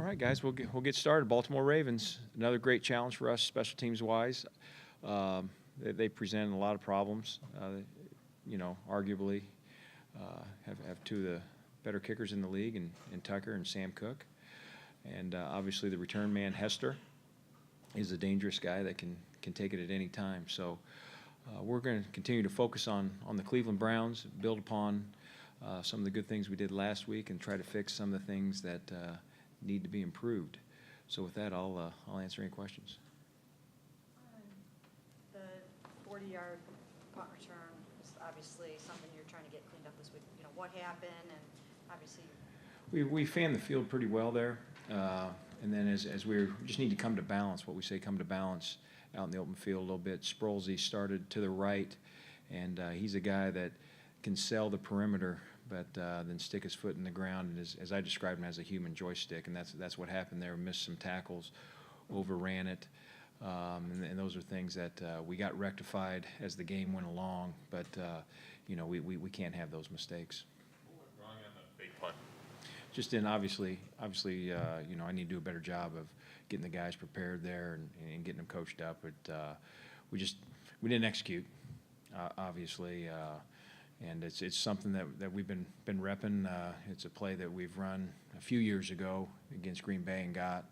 right, guys, we'll get started. Baltimore Ravens, another great challenge for us, special teams wise. They present a lot of problems. Arguably have two of the better kickers in the league, in Tucker and Sam Cook, and obviously the return man Hester is a dangerous guy that can take it at any time. So we're going to continue to focus on the Cleveland Browns, build upon some of the good things we did last week, and try to fix some of the things that need to be improved. So with that, I'll answer any questions. The 40-yard punt return is obviously something you're trying to get cleaned up this week. You know, what happened, and obviously we fanned the field pretty well there, and then as we just need to come to balance. What we say, come to balance out in the open field a little bit. Sproulsy started to the right, and he's a guy that can sell the perimeter, but then stick his foot in the ground, and as I described him, as a human joystick, and that's what happened there. Missed some tackles, overran it, and those are things that we got rectified as the game went along. But we can't have those mistakes. What went wrong on the big punt? Just in obviously, I need to do a better job of getting the guys prepared there and getting them coached up. But we didn't execute, obviously. And it's something that we've been repping. It's a play that we've run a few years ago against Green Bay and got.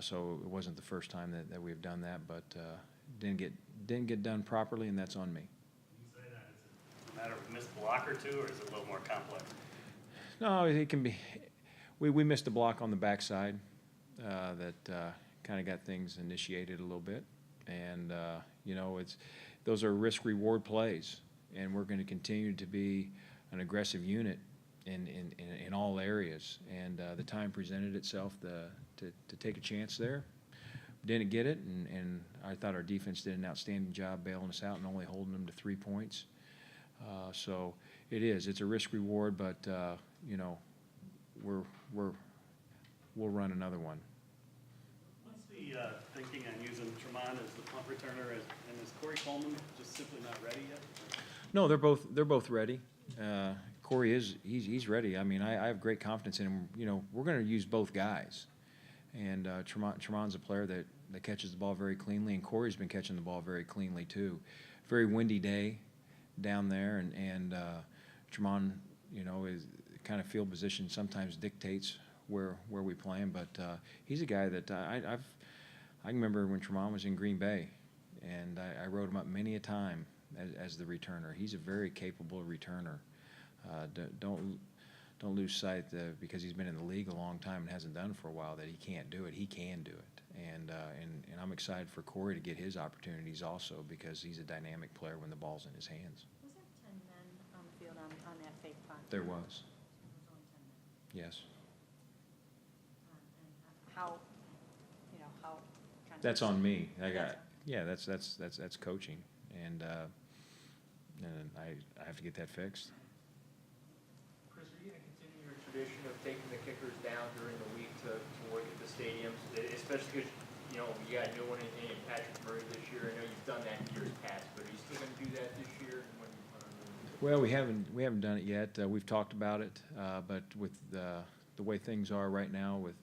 So it wasn't the first time that we've done that, but didn't get done properly, and that's on me. Can you say that? Is it a matter of a missed block or two, or is it a little more complex? No, it can be. We missed a block on the backside that kind of got things initiated a little bit, and those are risk-reward plays. And we're going to continue to be an aggressive unit in all areas. And the time presented itself to take a chance there. Didn't get it, and I thought our defense did an outstanding job bailing us out and only holding them to 3 points. So it's a risk reward, but we'll run another one. What's the thinking on using Tremont as the punt returner, and is Corey Coleman just simply not ready yet? No, they're both ready. Corey he's ready. I mean, I have great confidence in him. We're going to use both guys, and Tremont's a player that catches the ball very cleanly, and Corey's been catching the ball very cleanly too. Very windy day down there, and Tremont, is kind of field position sometimes dictates where we play him, but he's a guy that I can remember when Tremont was in Green Bay, and I wrote him up many a time as the returner. He's a very capable returner. Don't lose sight that because he's been in the league a long time and hasn't done it for a while that he can't do it. He can do it, and I'm excited for Corey to get his opportunities also because he's a dynamic player when the ball's in his hands. was there 10 men on the field on that fake punt? There was. There was only 10 men. Yes. And how kind of That's on me. That's- That's coaching, and I have to get that fixed. Chris, are you going to continue your tradition of taking the kickers down during the week to work at the stadiums, especially because you got a new one in Patrick Murray this year? I know you've done that in years past, but are you still going to do that this year? Well, we haven't done it yet. We've talked about it, but with the way things are right now, with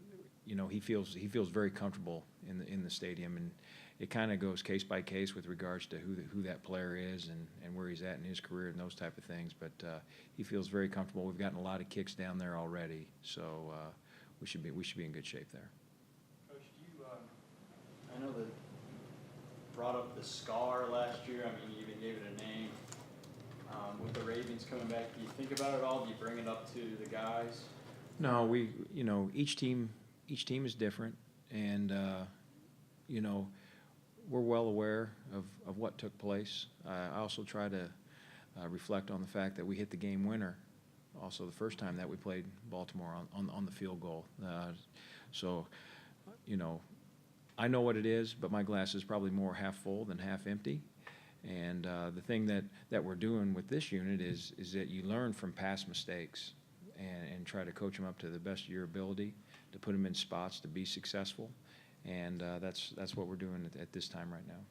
he feels very comfortable in the stadium, and it kind of goes case by case with regards to who that player is and where he's at in his career and those type of things. But he feels very comfortable. We've gotten a lot of kicks down there already, so we should be in good shape there. Coach, I know that brought up the scar last year. I mean, you even gave it a name. With the Ravens coming back, do you think about it all? Do you bring it up to the guys? No, each team is different, and we're well aware of what took place. I also try to reflect on the fact that we hit the game winner also the first time that we played Baltimore on the field goal. So I know what it is, but my glass is probably more half full than half empty. And the thing that we're doing with this unit is that you learn from past mistakes and try to coach them up to the best of your ability, to put them in spots to be successful. And that's what we're doing at this time right now.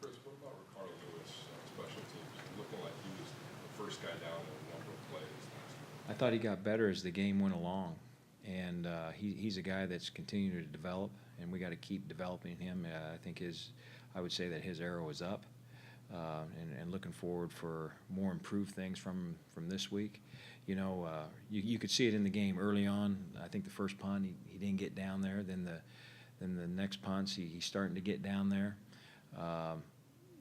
Chris, what about Ricardo Lewis on special teams? Looking like he was the first guy down in a number of plays. I thought he got better as the game went along, and he's a guy that's continuing to develop, and we got to keep developing him. I think I would say that his arrow is up, and looking forward for more improved things from this week. You know, you could see it in the game early on. I think the first punt he didn't get down there. Then the next punts he's starting to get down there.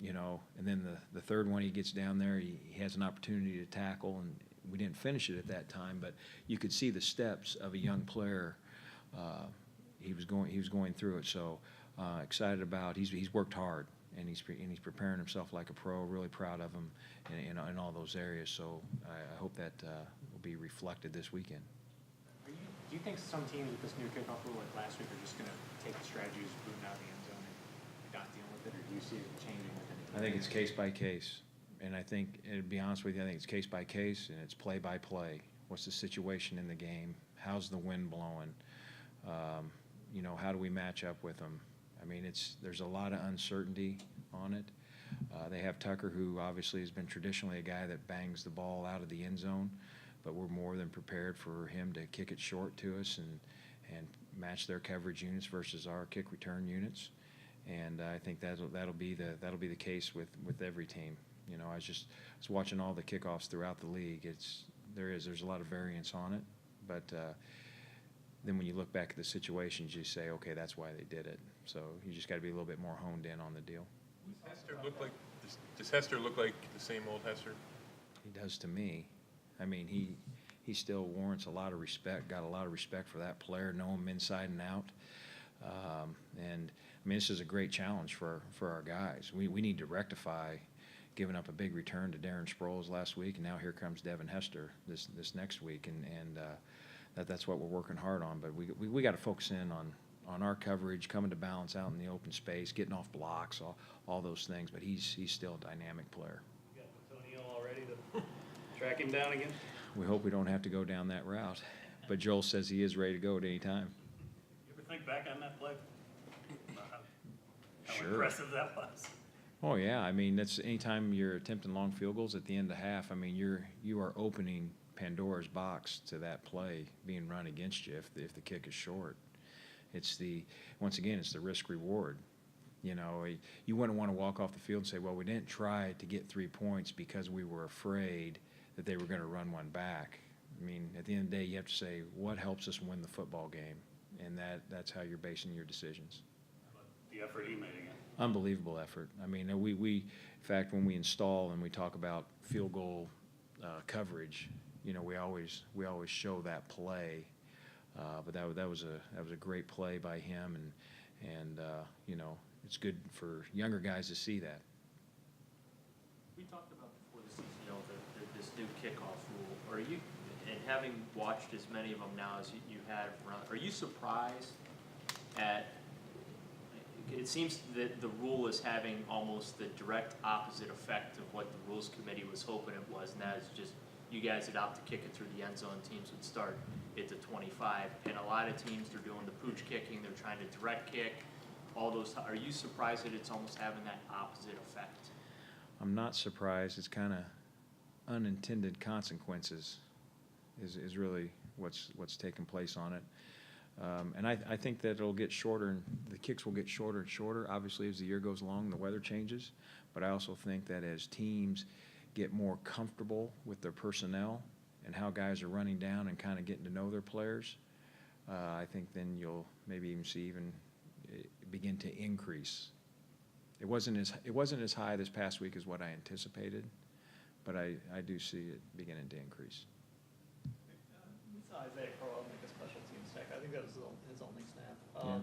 You know, and then the third one he gets down there, he has an opportunity to tackle, and we didn't finish it at that time, but you could see the steps of a young player. He was going through it. So excited about. He's worked hard, and he's preparing himself like a pro. Really proud of him in all those areas. So I hope that will be reflected this weekend. Do you think some teams with this new kickoff rule like last week are just going to take the strategies of moving out of the end zone and not dealing with it, or do you see it changing with any? I think it's case by case, and I think, and to be honest with you, I think it's case by case, and it's play by play. What's the situation in the game? How's the wind blowing? You know, how do we match up with them? I mean, there's a lot of uncertainty on it. They have Tucker, who obviously has been traditionally a guy that bangs the ball out of the end zone, but we're more than prepared for him to kick it short to us and match their coverage units versus our kick return units. And I think that'll be the case with every team. You know, I was watching all the kickoffs throughout the league. There's a lot of variance on it, but then when you look back at the situations, you say, okay, that's why they did it. So you just got to be a little bit more honed in on the deal. Does Hester look like the same old Hester? He does to me. I mean, he still warrants a lot of respect. Got a lot of respect for that player. Know him inside and out. And I mean, this is a great challenge for our guys. We need to rectify giving up a big return to Darren Sproles last week, and now here comes Devin Hester this next week, and that's what we're working hard on. But we got to focus in on our coverage, coming to balance out in the open space, getting off blocks, all those things. But he's still a dynamic player. You got Antonio all ready to track him down again? We hope we don't have to go down that route. But Joel says he is ready to go at any time. You ever think back on that play? About how Sure. impressive that was. Oh yeah, I mean that's anytime you're attempting long field goals at the end of the half. I mean you are opening Pandora's box to that play being run against you if the kick is short. Once again it's the risk reward. You know, you wouldn't want to walk off the field and say, well, we didn't try to get 3 points because we were afraid that they were going to run one back. I mean, at the end of the day, you have to say what helps us win the football game, and that's how you're basing your decisions. The effort he made again. Unbelievable effort. I mean, we in fact, when we install and we talk about field goal coverage, you know, we always show that play. But that was a great play by him, and you know, it's good for younger guys to see that. We talked about before the season, you know, this new kickoff rule. Are you, and having watched as many of them now as you have around, are you surprised at? It seems that the rule is having almost the direct opposite effect of what the rules committee was hoping it was, and that is just you guys would opt to kick it through the end zone. Teams would start at the 25, and a lot of teams are doing the pooch kicking. They're trying to direct kick. All those. Are you surprised that it's almost having that opposite effect? I'm not surprised. It's kind of unintended consequences is really what's taking place on it. And I think that it'll get shorter, and the kicks will get shorter and shorter. Obviously, as the year goes along, the weather changes. But I also think that as teams get more comfortable with their personnel and how guys are running down and kind of getting to know their players, I think then you'll maybe even see begin to increase. It wasn't as high this past week as what I anticipated, but I do see it beginning to increase. We saw Isaiah Crowell make a special teams sack. I think that was his only snap.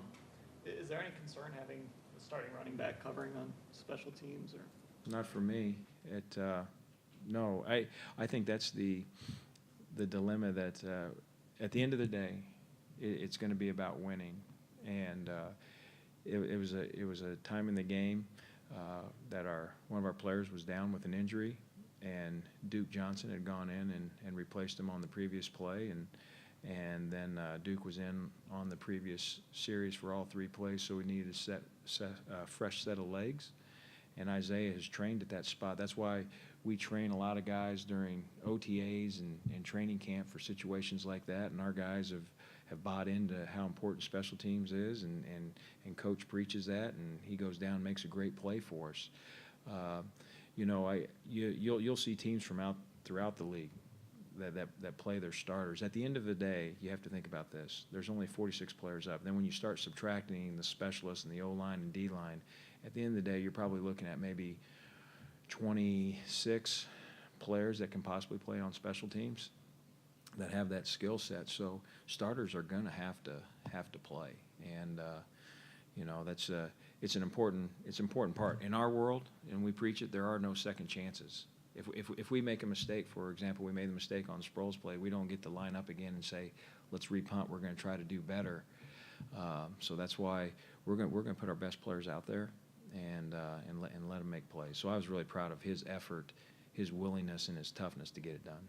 Is there any concern having the starting running back covering on special teams, or? Not for me. No, I think that's the dilemma that at the end of the day, it's going to be about winning, and it was a time in the game that one of our players was down with an injury, and Duke Johnson had gone in and replaced him on the previous play, and then Duke was in on the previous series for all 3 plays, so we needed a fresh set of legs. And Isaiah has trained at that spot. That's why we train a lot of guys during OTAs and training camp for situations like that. And our guys have bought into how important special teams is, and coach preaches that, and he goes down and makes a great play for us. You know, you'll see teams from throughout the league that play their starters. At the end of the day, you have to think about this. There's only 46 players up. Then when you start subtracting the specialists and the O-line and D-line, at the end of the day, you're probably looking at maybe 26 players that can possibly play on special teams that have that skill set. So starters are going to have to play, and you know, it's an important part in our world, and we preach it. There are no second chances. If we make a mistake, for example, we made a mistake on Sproles play, we don't get to line up again and say, let's repunt. We're going to try to do better. So that's why we're going to put our best players out there and let them make plays. So I was really proud of his effort, his willingness, and his toughness to get it done.